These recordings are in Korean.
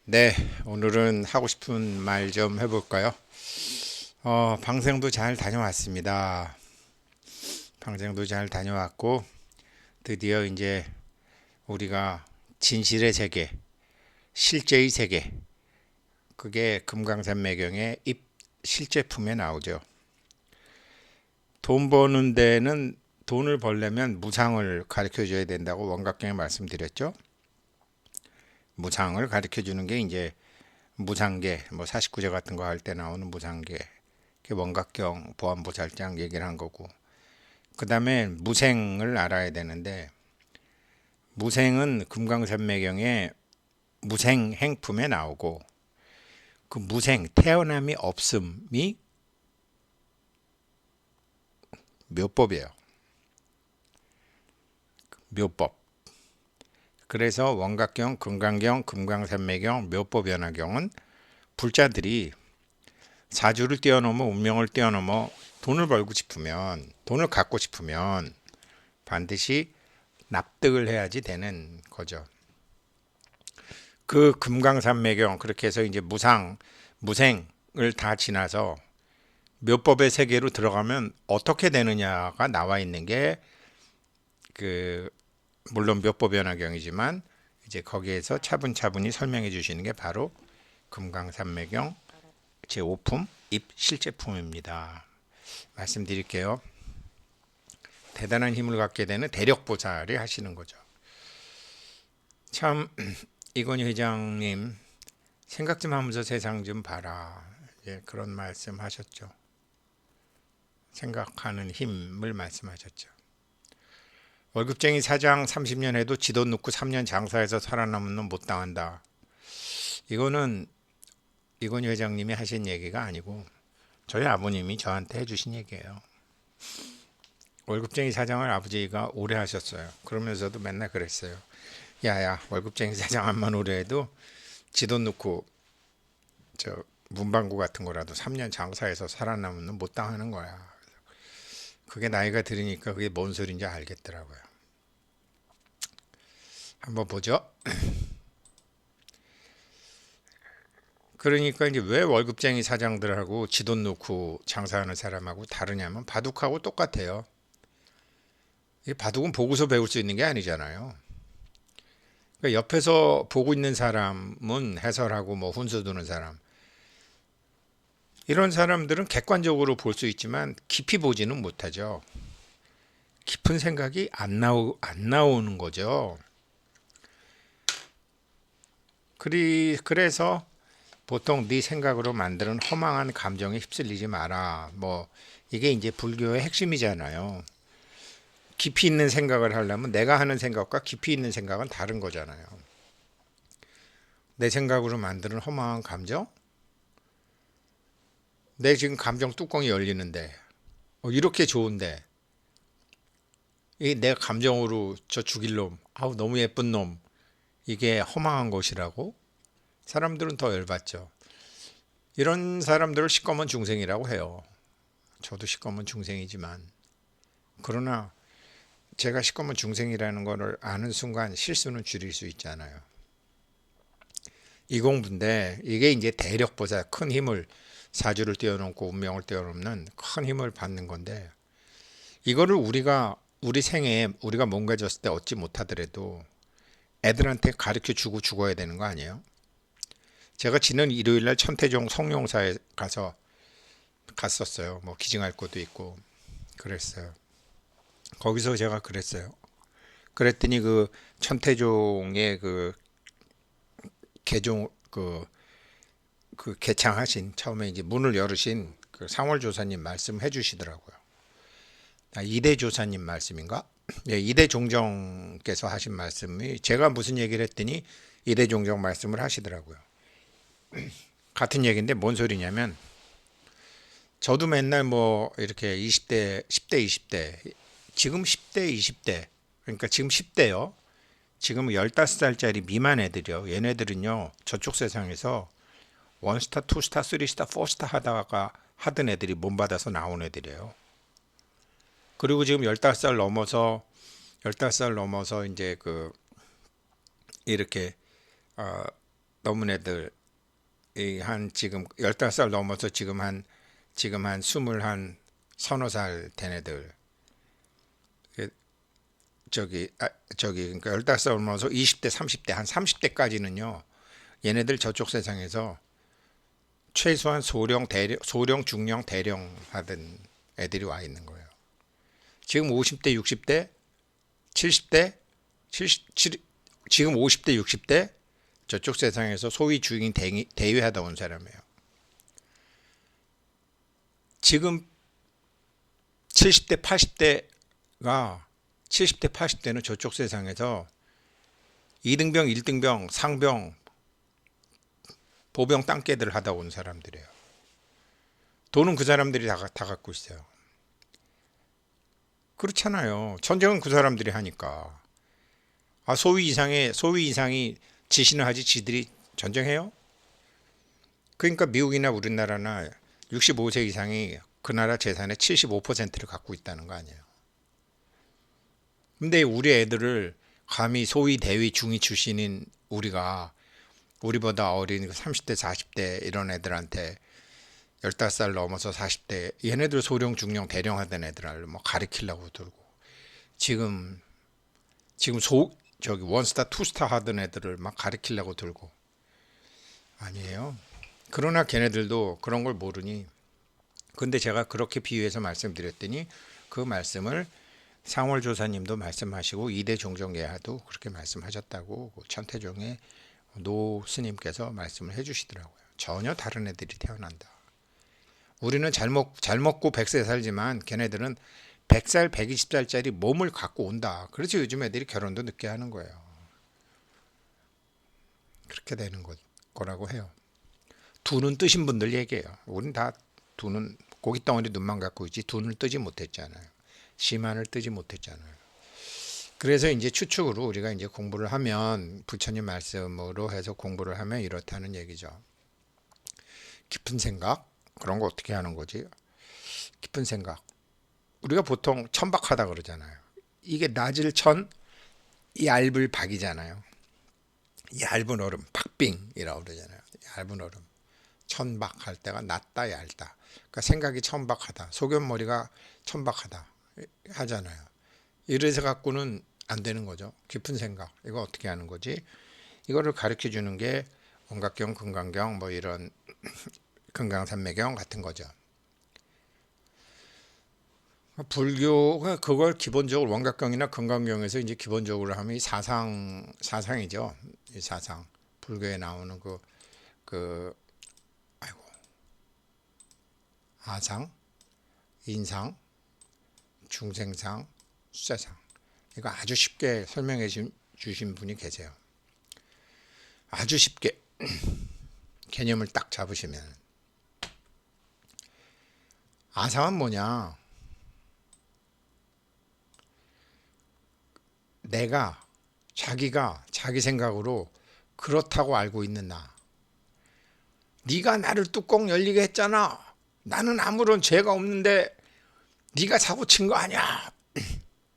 네, 오늘은 하고 싶은 말 좀 해볼까요? 방생도 잘 다녀왔습니다. 방생도 잘 다녀왔고, 드디어 이제 우리가 진실의 세계, 실제의 세계, 그게 금강산매경의 실제품에 나오죠. 돈 버는 데는 돈을 벌려면 무상을 가르쳐 줘야 된다고 원각경에 말씀드렸죠. 무상을 가르쳐 주는 게 이제 무상계, 뭐 49제 같은 거 할 때 나오는 무상계, 원각경 보안보살장 얘기를 한 거고, 그 다음에 무생을 알아야 되는데, 무생은 금강산매경에 무생 행품에 나오고, 그 무생 태어남이 없음이 묘법이에요. 묘법. 그래서 원각경, 금강경, 금강산매경, 묘법연화경은 불자들이 사주를 뛰어넘어 운명을 뛰어넘어 돈을 벌고 싶으면, 돈을 갖고 싶으면 반드시 납득을 해야지 되는 거죠. 그 금강산매경 그렇게 해서 이제 무생을 다 지나서 묘법의 세계로 들어가면 어떻게 되느냐가 나와 있는 게 그 물론 묘법연화경이지만 이제 거기에서 차분차분히 설명해 주시는 게 바로 금강산매경 제5품 입실제품입니다. 말씀드릴게요. 대단한 힘을 갖게 되는 대력보살이 하시는 거죠. 참 이건희 회장님 생각 좀 하면서 세상 좀 봐라. 예, 그런 말씀 하셨죠. 생각하는 힘을 말씀하셨죠. 월급쟁이 사장 30년 해도 지돈 넣고 3년 장사해서 살아남는 놈 못 당한다. 이거는 이건희 회장님이 하신 얘기가 아니고 저희 아버님이 저한테 해주신 얘기예요. 월급쟁이 사장을 아버지가 오래 하셨어요. 그러면서도 맨날 그랬어요. 야야, 월급쟁이 사장 암만 오래 해도 지돈 넣고 저 문방구 같은 거라도 3년 장사해서 살아남으면 못 당하는 거야. 그게 나이가 들으니까 그게 뭔 소리인지 알겠더라고요. 한번 보죠. 그러니까 이제 왜 월급쟁이 사장들하고 지돈 놓고 장사하는 사람하고 다르냐면 바둑하고 똑같아요. 이 바둑은 보고서 배울 수 있는 게 아니잖아요. 그러니까 옆에서 보고 있는 사람은 해설하고 뭐 훈수 두는 사람. 이런 사람들은 객관적으로 볼 수 있지만 깊이 보지는 못하죠. 깊은 생각이 안 나오는 거죠. 그래서 보통 네 생각으로 만드는 허망한 감정에 휩쓸리지 마라. 뭐 이게 이제 불교의 핵심이잖아요. 깊이 있는 생각을 하려면 내가 하는 생각과 깊이 있는 생각은 다른 거잖아요. 내 생각으로 만드는 허망한 감정? 내 지금 감정 뚜껑이 열리는데 이렇게 좋은데 이 내 감정으로 저 죽일 놈, 아우 너무 예쁜 놈 이게 허망한 것이라고? 사람들은 더 열받죠. 이런 사람들을 시꺼먼 중생이라고 해요. 저도 시꺼먼 중생이지만 그러나 제가 시꺼먼 중생이라는 것을 아는 순간 실수는 줄일 수 있잖아요. 이 공부인데 이게 이제 대력보다 큰 힘을 사주를 뛰어넘고 운명을 뛰어넘는 큰 힘을 받는 건데 이거를 우리 생에 우리가 뭔가 졌을 때 얻지 못하더라도 애들한테 가르쳐 주고 죽어야 되는 거 아니에요? 제가 지난 일요일 날 천태종 성룡사에 갔었어요. 뭐 기증할 것도 있고 그랬어요. 거기서 제가 그랬어요. 그랬더니 그 천태종의 그 개종 그 개창하신 처음에 이제 문을 열으신 그 상월조사님 말씀해 주시더라고요. 이대 조사님 말씀인가? 예, 이대 종정께서 하신 말씀이 제가 무슨 얘기를 했더니 이대 종정 말씀을 하시더라고요. 같은 얘기인데 뭔 소리냐면 저도 맨날 뭐 이렇게 20대, 10대, 20대 지금 10대, 20대 그러니까 지금 10대요. 지금 15살짜리 미만 애들이요. 얘네들은요. 저쪽 세상에서 원스타, 투스타, 쓰리스타, 포스타 하던 애들이 몸받아서 나온 애들이에요. 그리고 지금 15살 넘어서 이제 그 이렇게 넘은 애들 한 지금 15살 넘어서 지금 한 20 한 서너 살 된 애들 저기 그러니까 15살 넘어서 20대 30대 한 30대까지는요. 얘네들 저쪽 세상에서 최소한 소령 중령 대령 하던 애들이 와 있는 거예요. 지금 50대 60대 70대 70 지금 50대 60대 저쪽 세상에서 소위 주인 대위하다 온 사람이에요. 지금 70대 80대가 70대 80대는 저쪽 세상에서 2등병 1등병 상병 보병 땅개들 하다 온 사람들이에요. 돈은 그 사람들이 다 갖고 있어요. 그렇잖아요. 전쟁은 그 사람들이 하니까. 소위 이상이 지시는 하지 지들이 전쟁해요? 그러니까 미국이나 우리나라나 65세 이상이 그 나라 재산의 75%를 갖고 있다는 거 아니에요. 근데 우리 애들을 감히 소위 대위 중위 출신인 우리보다 어린 30대 40대 이런 애들한테 15살 넘어서 40대 얘네들 소령 중령 대령 하던 애들을 뭐 가리키려고 들고 지금 저기 원스타 투스타 하던 애들을 막 가리키려고 들고 아니에요. 그러나 걔네들도 그런 걸 모르니. 근데 제가 그렇게 비유해서 말씀드렸더니 그 말씀을 상월 조사님도 말씀하시고 이대 종정예하도 그렇게 말씀하셨다고 천태종의 노 스님께서 말씀을 해주시더라고요. 전혀 다른 애들이 태어난다. 우리는 잘 먹고 100세 살지만 걔네들은 100살, 120살짜리 몸을 갖고 온다. 그래서 요즘 애들이 결혼도 늦게 하는 거예요. 그렇게 되는 거라고 해요. 두 눈 뜨신 분들 얘기해요. 우린 다 두 눈, 고깃덩어리 눈만 갖고 있지 두 눈을 뜨지 못했잖아요. 심한을 뜨지 못했잖아요. 그래서 이제 추측으로 우리가 이제 공부를 하면 부처님 말씀으로 해서 공부를 하면 이렇다는 얘기죠. 깊은 생각 그런 거 어떻게 하는 거지? 깊은 생각. 우리가 보통 천박하다 그러잖아요. 이게 낮을 천, 얇을 박이잖아요. 얇은 얼음, 박빙이라고 그러잖아요. 얇은 얼음. 천박할 때가 낮다, 얇다. 그러니까 생각이 천박하다. 소견머리가 천박하다 하잖아요. 이래서 갖고는 안 되는 거죠. 깊은 생각. 이거 어떻게 하는 거지? 이거를 가르쳐 주는 게 원각경, 금강경 뭐 이런 금강산매경 같은 거죠. 불교가 그걸 기본적으로 원각경이나 금강경에서 이제 기본적으로 하면 이 사상이죠. 이 사상. 불교에 나오는 아상, 인상, 중생상, 수사상. 이거 아주 쉽게 설명해 주신 분이 계세요. 아주 쉽게 개념을 딱 잡으시면 아상은 뭐냐? 자기가 자기 생각으로 그렇다고 알고 있는 나. 네가 나를 뚜껑 열리게 했잖아. 나는 아무런 죄가 없는데 네가 사고 친 거 아니야.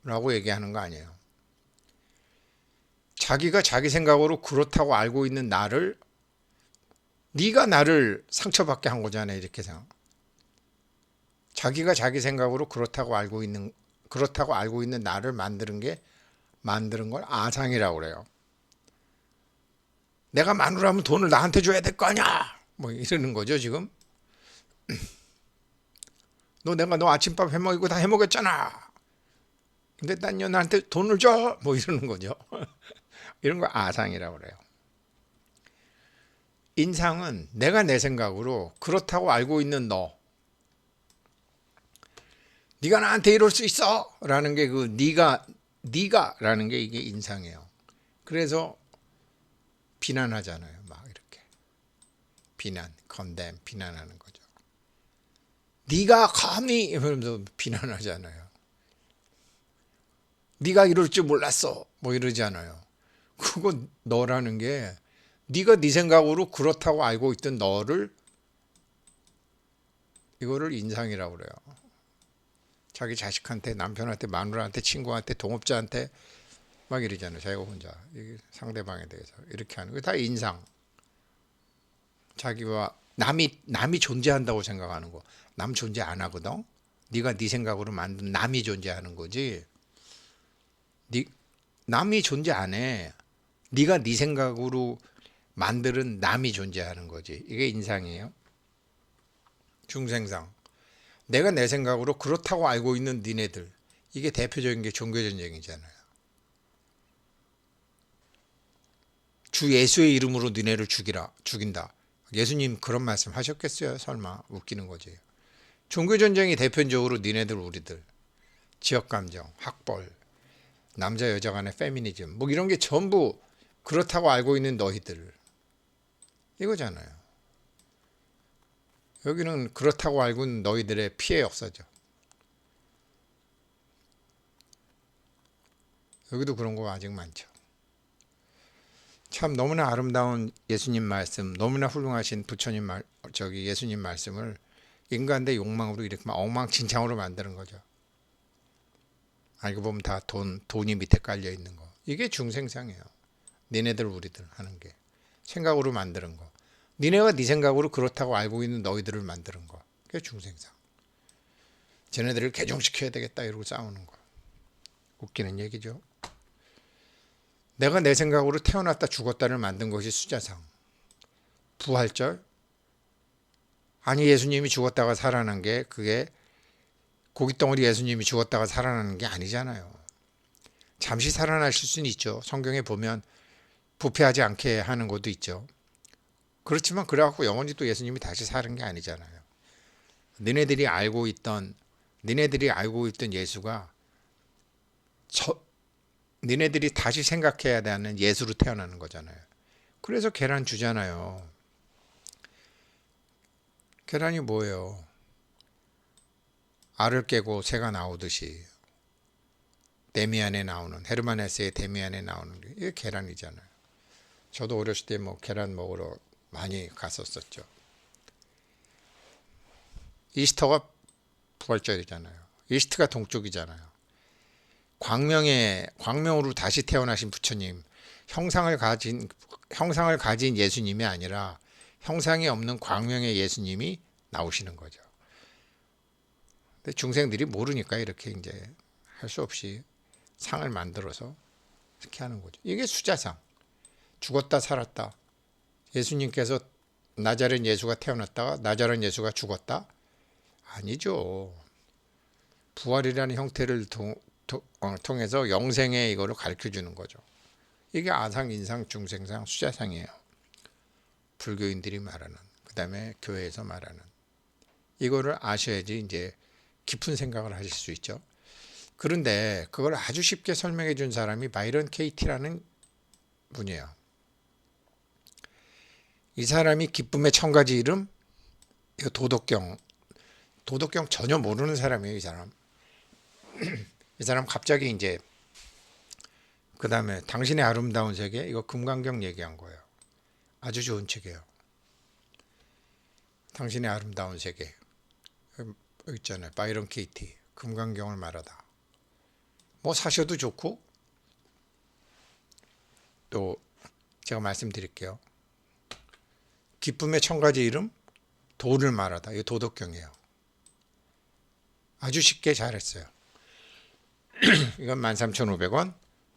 라고 얘기하는 거 아니에요. 자기가 자기 생각으로 그렇다고 알고 있는 나를 네가 나를 상처받게 한 거잖아. 이렇게 생각. 자기가 자기 생각으로 그렇다고 알고 있는 나를 만드는 걸 아상이라고 그래요. 내가 마누라면 돈을 나한테 줘야 될 거 아니야. 뭐 이러는 거죠, 지금. 너 아침밥 해먹이고 다 해먹였잖아. 근데 난 나한테 돈을 줘. 뭐 이러는 거죠. 이런 거 아상이라고 그래요. 인상은 내가 내 생각으로 그렇다고 알고 있는 네가 나한테 이럴 수 있어 라는 게 네가라는 게 이게 인상이에요. 그래서 비난하잖아요. 막 이렇게 비난하는 거죠. 네가 감히 이러면서 비난하잖아요. 네가 이럴 줄 몰랐어 뭐 이러잖아요. 그거 너라는 게 네가 네 생각으로 그렇다고 알고 있던 이거를 인상이라고 그래요. 자기 자식한테, 남편한테, 마누라한테, 친구한테, 동업자한테 막 이러잖아요. 자기가 혼자 상대방에 대해서 이렇게 하는 거 다 인상. 자기와 남이 존재한다고 생각하는 거. 남 존재 안 하거든. 네가 네 생각으로 만든 남이 존재하는 거지. 네, 남이 존재 안 해. 네가 네 생각으로 만드는 남이 존재하는 거지. 이게 인상이에요. 중생상. 내가 내 생각으로 그렇다고 알고 있는 니네들. 이게 대표적인 게 종교전쟁이잖아요. 주 예수의 이름으로 니네를 죽인다. 예수님 그런 말씀 하셨겠어요? 설마 웃기는 거지. 종교전쟁이 대표적으로 니네들 우리들. 지역감정, 학벌, 남자 여자 간의 페미니즘 뭐 이런 게 전부 그렇다고 알고 있는 너희들. 이거잖아요. 여기는 그렇다고 알고 있는 너희들의 피해 역사죠. 여기도 그런 거 아직 많죠. 참 너무나 아름다운 예수님 말씀, 너무나 훌륭하신 부처님 예수님 말씀을 인간의 욕망으로 이렇게 막 엉망진창으로 만드는 거죠. 알고 보면 다 돈이 밑에 깔려 있는 거. 이게 중생상이에요. 니네들 우리들 하는 게 생각으로 만드는 거. 니네가 네 생각으로 그렇다고 알고 있는 너희들을 만드는 거. 그게 중생상. 쟤네들을 개종시켜야 되겠다 이러고 싸우는 거. 웃기는 얘기죠. 내가 내 생각으로 태어났다 죽었다를 만든 것이 수자상. 부활절? 아니 예수님이 죽었다가 살아난 게 그게 고깃덩어리 예수님이 죽었다가 살아나는 게 아니잖아요. 잠시 살아나실 수는 있죠. 성경에 보면 부패하지 않게 하는 것도 있죠. 그렇지만 그래갖고 영원히 또 예수님이 다시 사는 게 아니잖아요. 니네들이 알고 있던 예수가 니네들이 다시 생각해야 되는 예수로 태어나는 거잖아요. 그래서 계란 주잖아요. 계란이 뭐예요? 알을 깨고 새가 나오듯이 데미안에 나오는 헤르만 헤세의 데미안에 나오는 게 이게 계란이잖아요. 저도 어렸을 때 뭐 계란 먹으러 많이 갔었었죠. 이스터가 부활절이잖아요. 이스트가 동쪽이잖아요. 광명으로 다시 태어나신 부처님, 형상을 가진 예수님이 아니라 형상이 없는 광명의 예수님이 나오시는 거죠. 근데 중생들이 모르니까 이렇게 이제 할 수 없이 상을 만들어서 이렇게 하는 거죠. 이게 수자상. 죽었다 살았다. 예수님께서 나자렛 예수가 태어났다가 나자렛 예수가 죽었다? 아니죠. 부활이라는 형태를 통해서 영생의 이거를 가르쳐 주는 거죠. 이게 아상, 인상, 중생상, 수자상이에요. 불교인들이 말하는, 그 다음에 교회에서 말하는. 이거를 아셔야지 이제 깊은 생각을 하실 수 있죠. 그런데 그걸 아주 쉽게 설명해 준 사람이 바이런 케이티라는 분이에요. 이 사람이 기쁨의 1000가지 이름, 도덕경 전혀 모르는 사람이에요, 이 사람. 이 사람 갑자기 이제 그 다음에 당신의 아름다운 세계, 이거 금강경 얘기한 거예요. 아주 좋은 책이에요. 당신의 아름다운 세계. 여기 있잖아요. 바이런 케이티. 금강경을 말하다. 뭐 사셔도 좋고, 또 제가 말씀드릴게요. 기쁨의 1000가지 이름, 도를 말하다. 이거 도덕경이에요. 아주 쉽게 잘했어요. 이건 13,500원,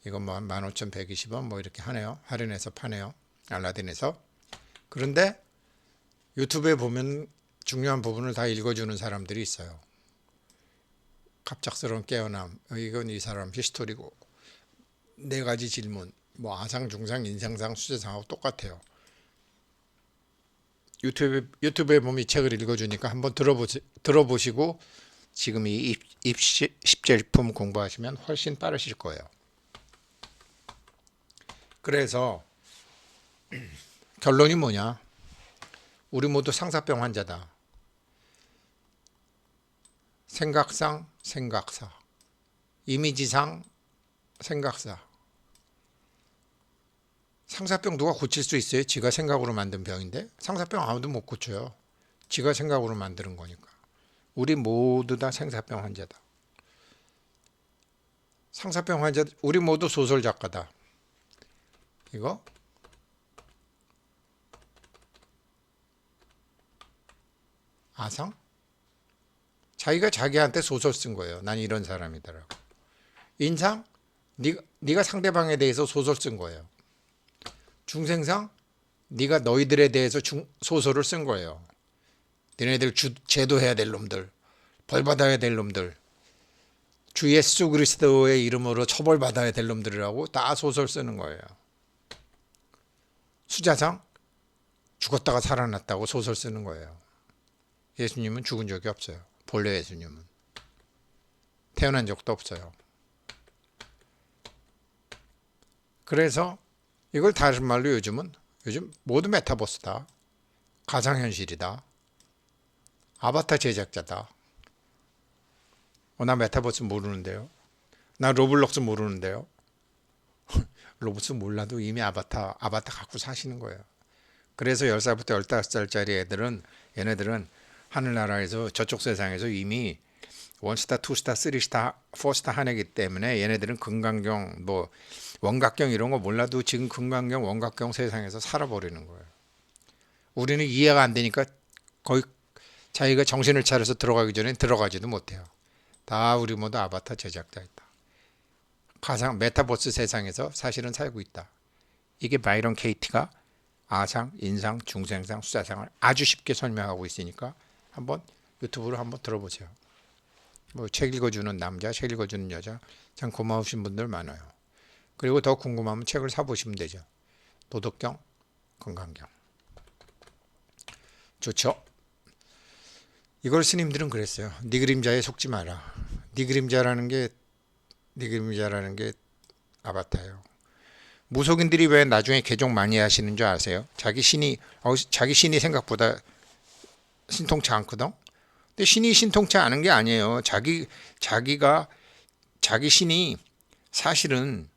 이건 뭐 15,120원 뭐 이렇게 하네요. 할인해서 파네요. 알라딘에서. 그런데 유튜브에 보면 중요한 부분을 다 읽어주는 사람들이 있어요. 갑작스러운 깨어남, 이건 이 사람 히스토리고, 4가지 질문, 뭐 아상, 중상, 인상상, 수제상하고 똑같아요. 유튜브에 보면 이 책을 읽어주니까 한번 들어보시고 지금 이 입시제품 공부하시면 훨씬 빠르실 거예요. 그래서 결론이 뭐냐? 우리 모두 상사병 환자다. 생각상 생각사, 이미지상 생각사. 상사병 누가 고칠 수 있어요? 지가 생각으로 만든 병인데? 상사병 아무도 못 고쳐요. 지가 생각으로 만드는 거니까. 우리 모두 다 생사병 환자다. 상사병 환자, 우리 모두 소설 작가다. 이거 아상? 자기가 자기한테 소설 쓴 거예요. 난 이런 사람이더라고. 인상? 네가 상대방에 대해서 소설 쓴 거예요. 중생상? 네가 너희들에 대해서 소설을 쓴 거예요. 너네들 제도해야 될 놈들, 벌 받아야 될 놈들, 주 예수 그리스도의 이름으로 처벌받아야 될 놈들이라고 다 소설 쓰는 거예요. 수자상? 죽었다가 살아났다고 소설 쓰는 거예요. 예수님은 죽은 적이 없어요. 본래 예수님은 태어난 적도 없어요. 그래서 이걸 다른 말로 요즘 모두 메타버스다, 가상현실이다, 아바타 제작자다. 나 메타버스 모르는데요. 나 로블록스 모르는데요. 로블록스 몰라도 이미 아바타 갖고 사시는 거예요. 그래서 10살부터 15살짜리 얘네들은 하늘나라에서 저쪽 세상에서 이미 원스타, 투스타, 쓰리스타, 포스타 하나이기 때문에 얘네들은 금강경, 원각경 이런 거 몰라도 지금 금강경, 원각경 세상에서 살아버리는 거예요. 우리는 이해가 안 되니까 거의 자기가 정신을 차려서 들어가기 전에 들어가지도 못해요. 다 우리 모두 아바타 제작자이다. 가상 메타버스 세상에서 사실은 살고 있다. 이게 바이런 케이티가 아상, 인상, 중생상, 수자상을 아주 쉽게 설명하고 있으니까 한번 유튜브로 한번 들어보세요. 책 읽어주는 남자, 책 읽어주는 여자 참 고마우신 분들 많아요. 그리고 더 궁금하면 책을 사보시면 되죠. 도덕경, 건강경. 좋죠? 이걸 스님들은 그랬어요. 네 그림자에 속지 마라. 네 그림자라는 게 아바타예요. 무속인들이 왜 나중에 개종 많이 하시는 줄 아세요? 자기 신이 생각보다 신통치 않거든. 근데 신이 신통치 않은 게 아니에요. 자기 신이 사실은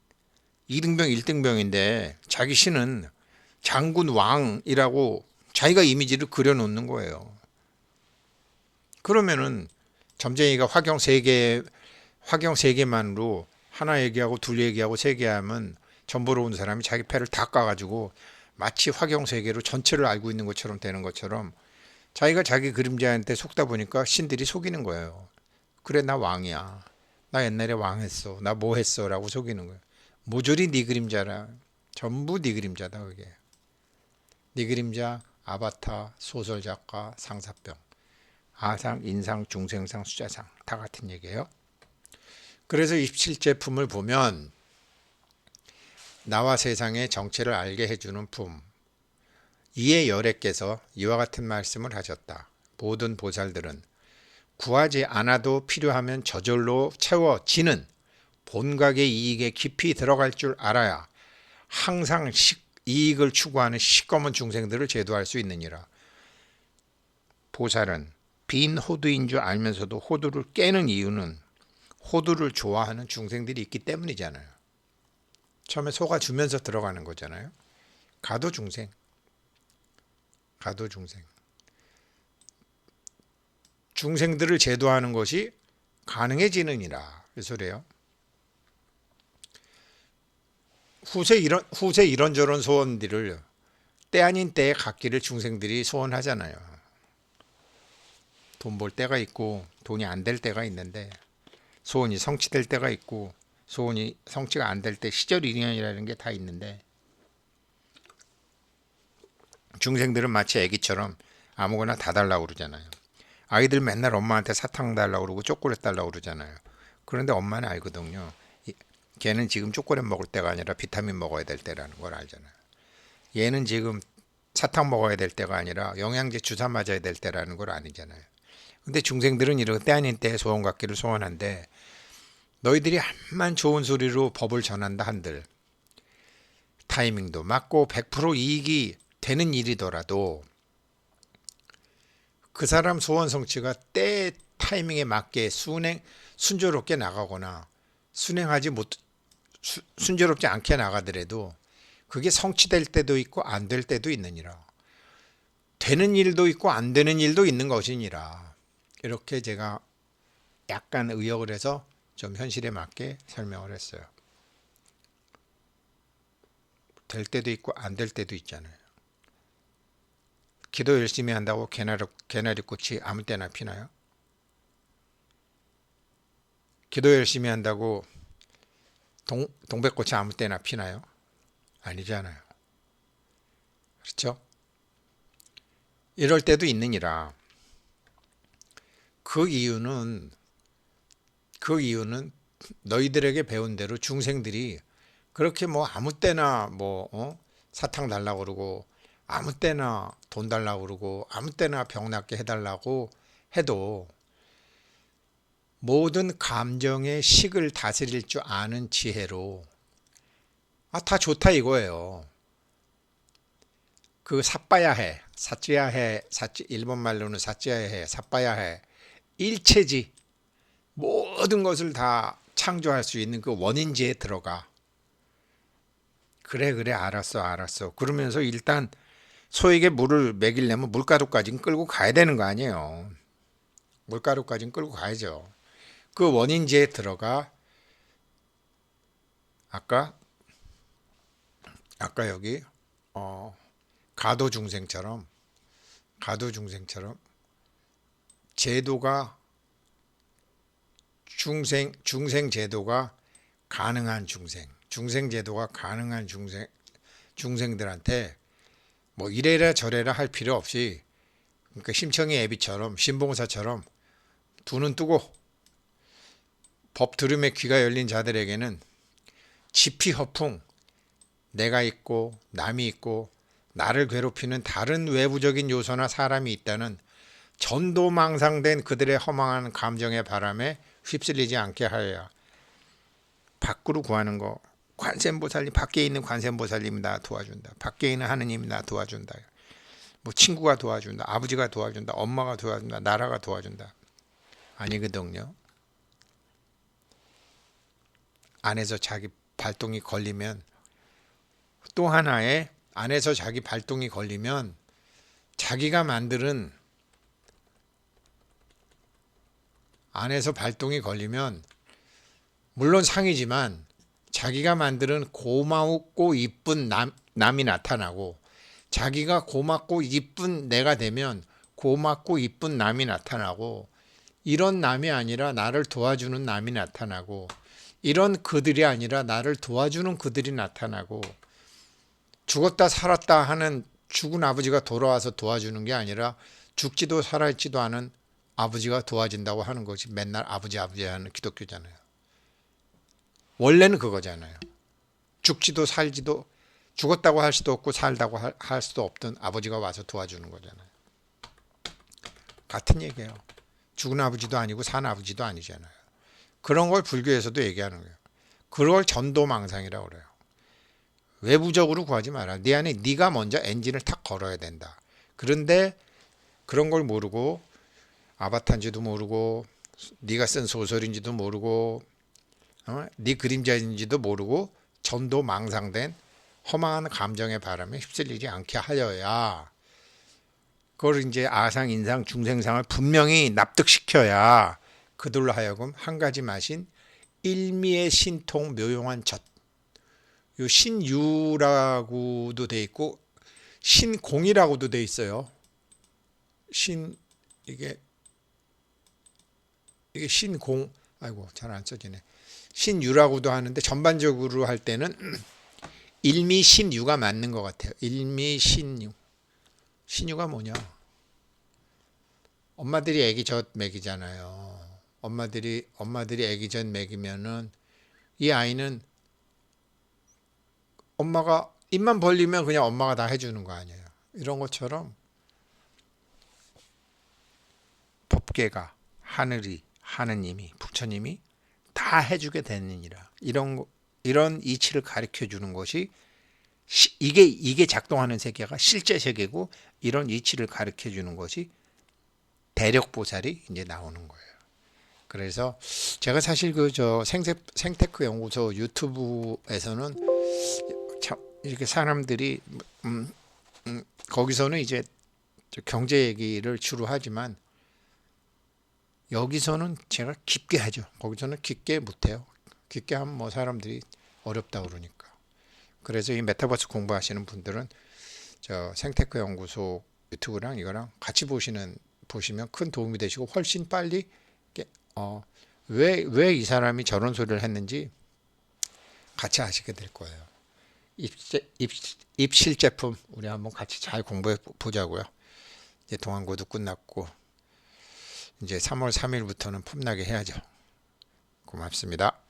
2등병 1등병인데 자기 신은 장군 왕이라고 자기가 이미지를 그려놓는 거예요. 그러면은 점쟁이가 화경 3개만으로 하나 얘기하고 둘 얘기하고 세 개 하면 전보러 온 사람이 자기 패를 다 까가지고 마치 화경 3개로 전체를 알고 있는 것처럼 되는 것처럼 자기가 자기 그림자한테 속다 보니까 신들이 속이는 거예요. 그래, 나 왕이야. 나 옛날에 왕했어. 나 뭐 했어. 라고 속이는 거예요. 모조리 네 그림자라. 전부 네 그림자다 그게. 네 그림자, 아바타, 소설작가, 상사병. 아상, 인상, 중생상, 수자상 다 같은 얘기예요. 그래서 27제품을 보면 나와 세상의 정체를 알게 해주는 품. 이에 열애께서 이와 같은 말씀을 하셨다. 모든 보살들은 구하지 않아도 필요하면 저절로 채워지는 본각의 이익에 깊이 들어갈 줄 알아야 항상 이익을 추구하는 시꺼먼 중생들을 제도할 수 있느니라. 보살은 빈 호두인 줄 알면서도 호두를 깨는 이유는 호두를 좋아하는 중생들이 있기 때문이잖아요. 처음에 속아주면서 들어가는 거잖아요. 가도중생. 중생들을 제도하는 것이 가능해지느니라. 그 소리예요. 후세 이런저런 소원들을 때 아닌 때에 갖기를 중생들이 소원하잖아요. 돈 벌 때가 있고 돈이 안 될 때가 있는데 소원이 성취될 때가 있고 소원이 성취가 안 될 때 시절인연이라는 게 다 있는데 중생들은 마치 애기처럼 아무거나 다 달라고 그러잖아요. 아이들 맨날 엄마한테 사탕 달라고 그러고 초콜릿 달라고 그러잖아요. 그런데 엄마는 알거든요. 걔는 지금 초콜릿 먹을 때가 아니라 비타민 먹어야 될 때라는 걸 알잖아요. 얘는 지금 사탕 먹어야 될 때가 아니라 영양제 주사 맞아야 될 때라는 걸 아니잖아요. 근데 중생들은 이렇게 때 아닌 때에 소원 갖기를 소원한데 너희들이 암만 좋은 소리로 법을 전한다 한들 타이밍도 맞고 100% 이익이 되는 일이더라도 그 사람 소원 성취가 때 타이밍에 맞게 순조롭게 나가거나 순조롭지 않게 나가더라도 그게 성취될 때도 있고 안 될 때도 있느니라. 되는 일도 있고 안 되는 일도 있는 것이니라. 이렇게 제가 약간 의역을 해서 좀 현실에 맞게 설명을 했어요. 될 때도 있고 안 될 때도 있잖아요. 기도 열심히 한다고 개나리꽃이 아무 때나 피나요? 기도 열심히 한다고 동백꽃이 아무 때나 피나요? 아니잖아요. 그렇죠? 이럴 때도 있느니라. 그 이유는 너희들에게 배운 대로 중생들이 그렇게 뭐 아무 때나 사탕 달라고 그러고 아무 때나 돈 달라고 그러고 아무 때나 병 낫게 해달라고 해도 모든 감정의 식을 다스릴 줄 아는 지혜로 다 좋다 이거예요. 그 삿바야해, 일본 말로는 사찌야해, 삿바야해, 일체지. 모든 것을 다 창조할 수 있는 그 원인지에 들어가. 그래 알았어. 그러면서 일단 소에게 물을 먹이려면 물가루까지는 끌고 가야 되는 거 아니에요. 물가루까지는 끌고 가야죠. 그 원인지에 들어가. 아까 여기 가도 중생처럼 제도가 중생 제도가 가능한 중생 제도가 가능한 중생들한테 뭐 이래라 저래라 할 필요 없이, 그러니까 심청이 애비처럼 신봉사처럼 두 눈 뜨고 법 들음에 귀가 열린 자들에게는 지피허풍, 내가 있고 남이 있고 나를 괴롭히는 다른 외부적인 요소나 사람이 있다는 전도망상된 그들의 허망한 감정의 바람에 휩쓸리지 않게 하여야 밖으로 구하는 거. 관세음보살님, 밖에 있는 관세음보살님이 나 도와준다. 밖에 있는 하느님이 나 도와준다. 뭐 친구가 도와준다. 아버지가 도와준다. 엄마가 도와준다. 나라가 도와준다. 아니거든요. 안에서 자기 발동이 걸리면, 또 하나의 안에서 자기 발동이 걸리면 자기가 만드는, 안에서 발동이 걸리면 물론 상이지만 자기가 만드는 고맙고 이쁜 남이 나타나고, 자기가 고맙고 이쁜 내가 되면 고맙고 이쁜 남이 나타나고, 이런 남이 아니라 나를 도와주는 남이 나타나고, 이런 그들이 아니라 나를 도와주는 그들이 나타나고, 죽었다 살았다 하는 죽은 아버지가 돌아와서 도와주는 게 아니라 죽지도 살아있지도 않은 아버지가 도와준다고 하는 것이 맨날 아버지 하는 기독교잖아요. 원래는 그거잖아요. 죽지도 살지도, 죽었다고 할 수도 없고 살다고 할 수도 없던 아버지가 와서 도와주는 거잖아요. 같은 얘기예요. 죽은 아버지도 아니고 산 아버지도 아니잖아요. 그런 걸 불교에서도 얘기하는 거예요. 그걸 전도망상이라고 그래요. 외부적으로 구하지 마라. 네 안에 네가 먼저 엔진을 탁 걸어야 된다. 그런데 그런 걸 모르고, 아바타인지도 모르고 네가 쓴 소설인지도 모르고 네 그림자인지도 모르고 전도망상된 허망한 감정의 바람에 휩쓸리지 않게 하여야, 그걸 이제 아상, 인상, 중생상을 분명히 납득시켜야 그들로 하여금 한 가지 마신 일미의 신통 묘용한 젖, 요 신유라고도 돼 있고 신공이라고도 돼 있어요. 이게 신공, 아이고 잘 안 써지네. 신유라고도 하는데 전반적으로 할 때는 일미신유가 맞는 것 같아요. 일미신유. 신유가 뭐냐? 엄마들이 아기 젖 먹이잖아요. 엄마들이 아기 젖 먹이면은 이 아이는 엄마가 입만 벌리면 그냥 엄마가 다 해주는 거 아니에요. 이런 것처럼 법계가, 하느님이, 부처님이 다 해주게 되느니라. 이런 이치를 가르쳐 주는 것이 이게 작동하는 세계가 실제 세계고, 이런 이치를 가르쳐 주는 것이 대력보살이 이제 나오는 거예요. 그래서 제가 사실 생테크 연구소 유튜브에서는 이렇게 사람들이 거기서는 이제 경제 얘기를 주로 하지만 여기서는 제가 깊게 하죠. 거기서는 깊게 못해요. 깊게 하면 뭐 사람들이 어렵다 그러니까. 그래서 이 메타버스 공부하시는 분들은 저 생테크 연구소 유튜브랑 이거랑 같이 보시면 큰 도움이 되시고 훨씬 빨리 왜 이 사람이 저런 소리를 했는지 같이 아시게 될 거예요. 입실 제품 우리 한번 같이 잘 공부해 보자고요. 이제 동안고도 끝났고 이제 3월 3일부터는 폼나게 해야죠. 고맙습니다.